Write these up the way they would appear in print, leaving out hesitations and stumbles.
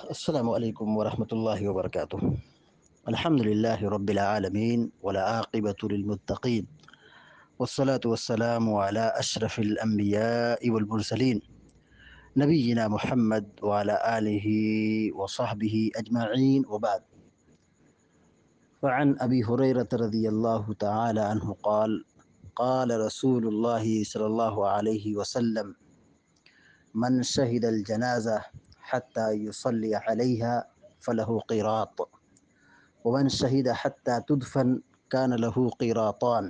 السلام علیکم ورحمۃ اللہ وبرکاتہ۔ الحمد للہ رب العالمین والعاقبۃ للمتقین والصلاة والسلام علی اشرف الانبیاء والمرسلین نبینا محمد وعلی آلہ وصحبہ اجمعین وبعد۔ فعن ابی ہریرۃ رضی اللہ تعالی عنہ قال قال رسول اللہ صلی اللہ علیہ وسلم من شہد الجنازہ حتى يصلي عليها فله قيراط ومن شهد حتى تدفن كان له قيراطان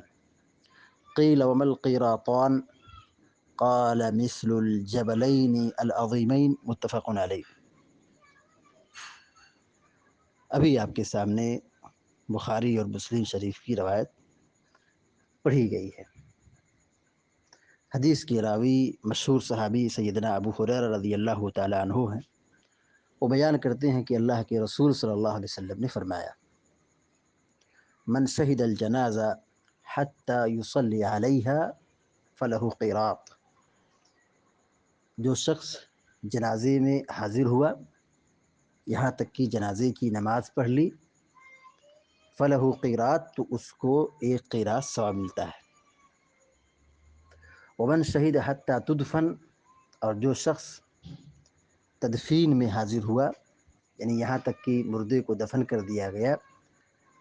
قيل وما القيراطان قال مثل الجبلين العظيمين متفق علیہ۔ ابھی آپ کے سامنے بخاری اور مسلم شریف کی روایت پڑھی گئی ہے۔ حدیث کے راوی مشہور صحابی سیدنا ابو ہریرہ رضی اللہ تعالی عنہ ہیں۔ وہ بیان کرتے ہیں کہ اللہ کے رسول صلی اللہ علیہ وسلم نے فرمایا، من شہد الجنازہ حتی یصلی علیہا فلہ قیراط، جو شخص جنازے میں حاضر ہوا یہاں تک کہ جنازے کی نماز پڑھ لی، فلہ قیراط، تو اس کو ایک قیراط ثواب ملتا ہے۔ ومن شہد حتی تدفن، اور جو شخص تدفین میں حاضر ہوا، یعنی یہاں تک کہ مردے کو دفن کر دیا گیا،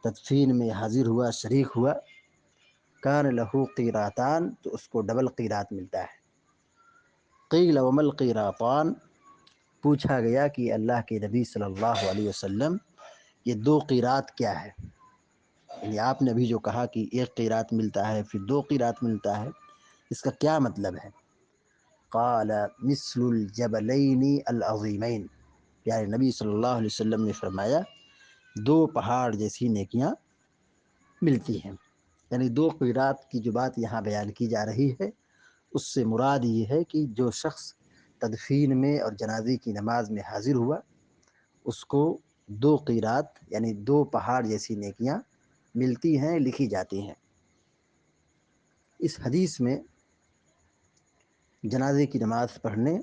تدفین میں حاضر ہوا، شریک ہوا، کان لہ قیراطان، تو اس کو ڈبل قیراط ملتا ہے۔ قیل وما القیراطان، پوچھا گیا کہ اللہ کے نبی صلی اللہ علیہ وسلم یہ دو قیراط کیا ہے؟ یعنی آپ نے ابھی جو کہا کہ ایک قیراط ملتا ہے پھر دو قیراط ملتا ہے، اس کا کیا مطلب ہے؟ قال مثل الجبلین العظیمین، پیارے نبی صلی اللہ علیہ وسلم نے فرمایا دو پہاڑ جیسی نیکیاں ملتی ہیں۔ یعنی دو قیراط کی جو بات یہاں بیان کی جا رہی ہے، اس سے مراد یہ ہے کہ جو شخص تدفین میں اور جنازے کی نماز میں حاضر ہوا، اس کو دو قیراط یعنی دو پہاڑ جیسی نیکیاں ملتی ہیں، لکھی جاتی ہیں۔ اس حدیث میں جنازے کی نماز پڑھنے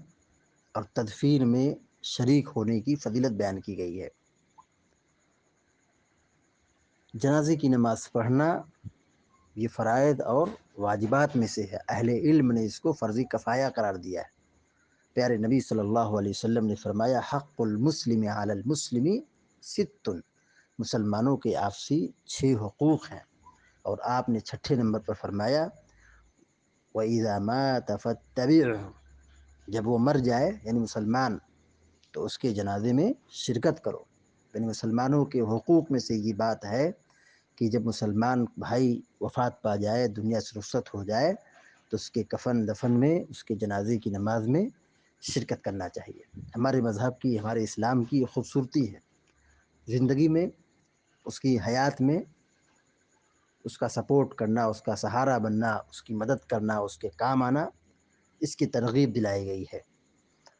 اور تدفین میں شریک ہونے کی فضیلت بیان کی گئی ہے۔ جنازے کی نماز پڑھنا یہ فرائض اور واجبات میں سے ہے۔ اہل علم نے اس کو فرض کفایہ قرار دیا ہے۔ پیارے نبی صلی اللہ علیہ وسلم نے فرمایا حق المسلم علی المسلم ست، مسلمانوں کے آپسی 6 حقوق ہیں، اور آپ نے 6 نمبر پر فرمایا وَإِذَا مَاتَ فَاتَّبِعْهُ، جب وہ مر جائے یعنی مسلمان، تو اس کے جنازے میں شرکت کرو۔ یعنی مسلمانوں کے حقوق میں سے یہ بات ہے کہ جب مسلمان بھائی وفات پا جائے، دنیا سے رخصت ہو جائے، تو اس کے کفن دفن میں، اس کے جنازے کی نماز میں شرکت کرنا چاہیے۔ ہمارے مذہب کی، ہمارے اسلام کی خوبصورتی ہے، زندگی میں، اس کی حیات میں اس کا سپورٹ کرنا، اس کا سہارا بننا، اس کی مدد کرنا، اس کے کام آنا، اس کی ترغیب دلائی گئی ہے۔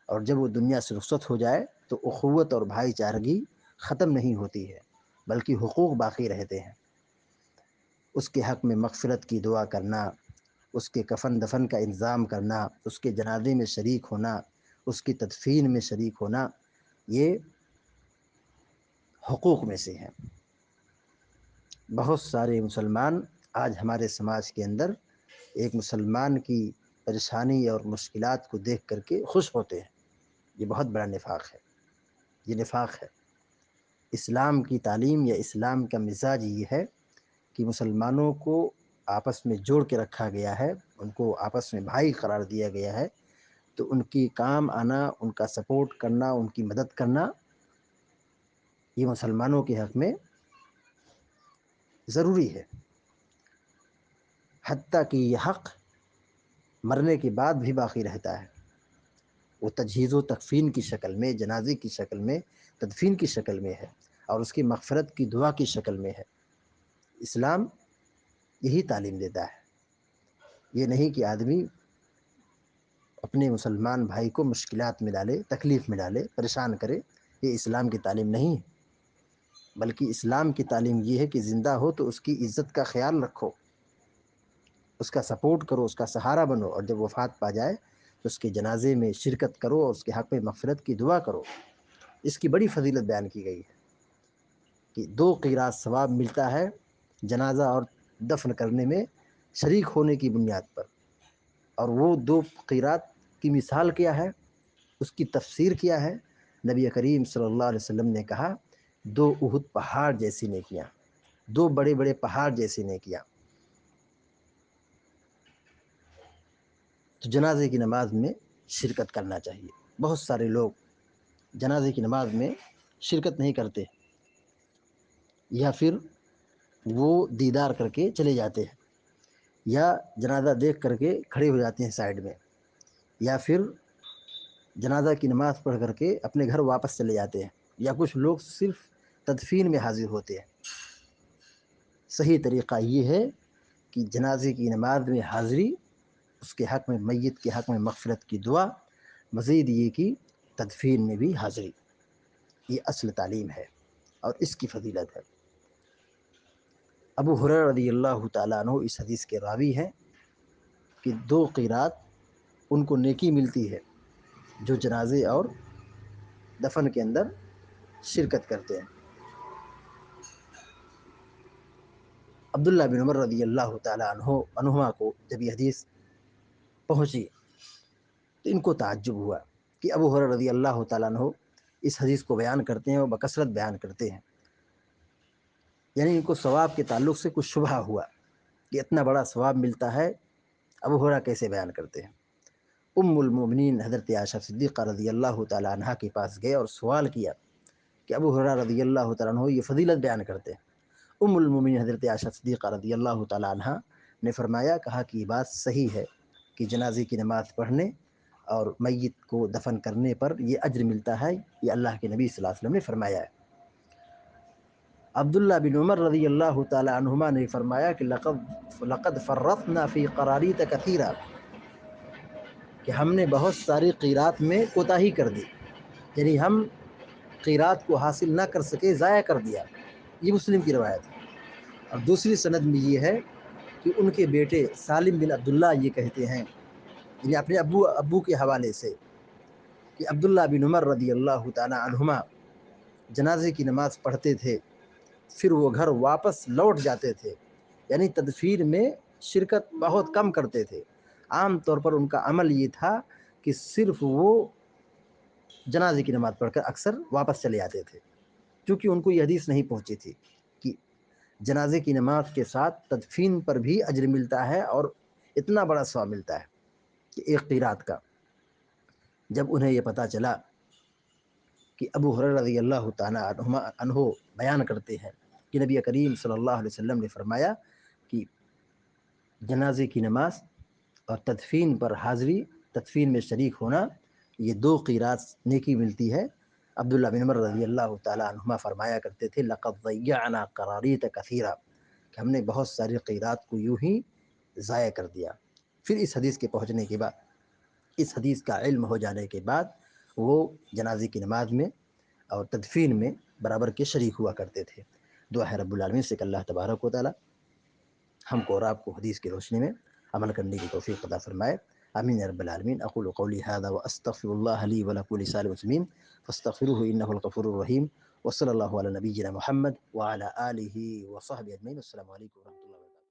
اور جب وہ دنیا سے رخصت ہو جائے تو اخوت اور بھائی چارگی ختم نہیں ہوتی ہے، بلکہ حقوق باقی رہتے ہیں۔ اس کے حق میں مغفرت کی دعا کرنا، اس کے کفن دفن کا انتظام کرنا، اس کے جنازے میں شریک ہونا، اس کی تدفین میں شریک ہونا، یہ حقوق میں سے ہیں۔ بہت سارے مسلمان آج ہمارے سماج کے اندر ایک مسلمان کی پریشانی اور مشکلات کو دیکھ کر کے خوش ہوتے ہیں۔ یہ بہت بڑا نفاق ہے، یہ نفاق ہے۔ اسلام کی تعلیم یا اسلام کا مزاج یہ ہے کہ مسلمانوں کو آپس میں جوڑ کے رکھا گیا ہے، ان کو آپس میں بھائی قرار دیا گیا ہے، تو ان کی کام آنا، ان کا سپورٹ کرنا، ان کی مدد کرنا، یہ مسلمانوں کے حق میں ضروری ہے۔ حتیٰ کہ یہ حق مرنے کے بعد بھی باقی رہتا ہے۔ وہ تجہیز و تکفین کی شکل میں، جنازے کی شکل میں، تدفین کی شکل میں ہے، اور اس کی مغفرت کی دعا کی شکل میں ہے۔ اسلام یہی تعلیم دیتا ہے۔ یہ نہیں کہ آدمی اپنے مسلمان بھائی کو مشکلات میں ڈالے، تکلیف میں ڈالے، پریشان کرے، یہ اسلام کی تعلیم نہیں ہے۔ بلکہ اسلام کی تعلیم یہ ہے کہ زندہ ہو تو اس کی عزت کا خیال رکھو، اس کا سپورٹ کرو، اس کا سہارا بنو، اور جب وفات پا جائے تو اس کے جنازے میں شرکت کرو اور اس کے حق میں مغفرت کی دعا کرو۔ اس کی بڑی فضیلت بیان کی گئی ہے کہ 2 قیراط ثواب ملتا ہے جنازہ اور دفن کرنے میں شریک ہونے کی بنیاد پر۔ اور وہ 2 قیراط کی مثال کیا ہے، اس کی تفسیر کیا ہے؟ نبی کریم صلی اللہ علیہ وسلم نے کہا 2 احد پہاڑ جیسی نیکیاں، 2 بڑے بڑے پہاڑ جیسی نیکیاں۔ تو جنازے کی نماز میں شرکت کرنا چاہیے۔ بہت سارے لوگ جنازے کی نماز میں شرکت نہیں کرتے، یا پھر وہ دیدار کر کے چلے جاتے ہیں، یا جنازہ دیکھ کر کے کھڑے ہو جاتے ہیں سائڈ میں، یا پھر جنازہ کی نماز پڑھ کر کے اپنے گھر واپس چلے جاتے ہیں، یا کچھ لوگ صرف تدفین میں حاضر ہوتے ہیں۔ صحیح طریقہ یہ ہے کہ جنازے کی نماز میں حاضری، اس کے حق میں، میت کے حق میں مغفرت کی دعا، مزید یہ کہ تدفین میں بھی حاضری، یہ اصل تعلیم ہے اور اس کی فضیلت ہے۔ ابو ہریرہ رضی اللہ تعالیٰ عنہ اس حدیث کے راوی ہیں کہ 2 قیراط ان کو نیکی ملتی ہے جو جنازے اور دفن کے اندر شرکت کرتے ہیں۔ عبداللہ بن عمر رضی اللہ تعالیٰ عنہما کو جب یہ حدیث پہنچی تو ان کو تعجب ہوا کہ ابو ہریرہ رضی اللہ تعالیٰ عنہ اس حدیث کو بیان کرتے ہیں اور بکثرت بیان کرتے ہیں، یعنی ان کو ثواب کے تعلق سے کچھ شبہ ہوا کہ اتنا بڑا ثواب ملتا ہے، ابو ہریرہ کیسے بیان کرتے ہیں؟ ام المومنین حضرت عائشہ صدیقہ رضی اللہ تعالیٰ عنہ کے پاس گئے اور سوال کیا کہ ابو ہریرہ رضی اللہ تعالیٰ عنہ یہ فضیلت بیان کرتے ہیں۔ ام المومنین حضرت عائشہ صدیقہ رضی اللہ تعالیٰ عنہ نے فرمایا، کہا کہ یہ بات صحیح ہے کہ جنازے کی نماز پڑھنے اور میت کو دفن کرنے پر یہ اجر ملتا ہے، یہ اللہ کے نبی صلی اللہ علیہ وسلم نے فرمایا ہے۔ عبداللہ بن عمر رضی اللہ تعالیٰ عنہما نے فرمایا کہ لقد فرطنا فی قراریط کثیرہ، کہ ہم نے بہت ساری قیراط میں کوتاہی کر دی، یعنی ہم قیراط کو حاصل نہ کر سکے، ضائع کر دیا۔ یہ مسلم کی روایت ہے۔ اور دوسری سند میں یہ ہے کہ ان کے بیٹے سالم بن عبداللہ یہ کہتے ہیں، یعنی اپنے ابو کے حوالے سے، کہ عبداللہ بن عمر رضی اللہ تعالیٰ عنہما جنازے کی نماز پڑھتے تھے، پھر وہ گھر واپس لوٹ جاتے تھے، یعنی تدفین میں شرکت بہت کم کرتے تھے۔ عام طور پر ان کا عمل یہ تھا کہ صرف وہ جنازے کی نماز پڑھ کر اکثر واپس چلے جاتے تھے، کیونکہ ان کو یہ حدیث نہیں پہنچی تھی کہ جنازے کی نماز کے ساتھ تدفین پر بھی اجر ملتا ہے اور اتنا بڑا ثواب ملتا ہے کہ 1 قیراط کا۔ جب انہیں یہ پتہ چلا کہ ابو ہریرہ رضی اللہ تعالیٰ عنہ بیان کرتے ہیں کہ نبی کریم صلی اللہ علیہ وسلم نے فرمایا کہ جنازے کی نماز اور تدفین پر حاضری، تدفین میں شریک ہونا، یہ 2 قیراط نیکی ملتی ہے۔ عبداللہ بن عمر رضی اللہ تعالیٰ عنہما فرمایا کرتے تھے لقد ضیعنا قراریط کثیرہ، کہ ہم نے بہت ساری قیراط کو یوں ہی ضائع کر دیا۔ پھر اس حدیث کے پہنچنے کے بعد، اس حدیث کا علم ہو جانے کے بعد، وہ جنازے کی نماز میں اور تدفین میں برابر کے شریک ہوا کرتے تھے۔ دعا ہے رب العالمین سے کہ اللہ تبارک و تعالیٰ ہم کو اور آپ کو حدیث کی روشنی میں عمل کرنے کی توفیق عطا فرمائے۔ آمین یا رب العالمین۔ اقول قولی هذا واستغفر الله لي ولكم ولسائر المسلمين فاستغفروه انه الغفور الرحيم، وصلى الله على نبينا محمد وعلى اله وصحبه اجمعين۔ السلام علیکم ورحمۃ اللہ۔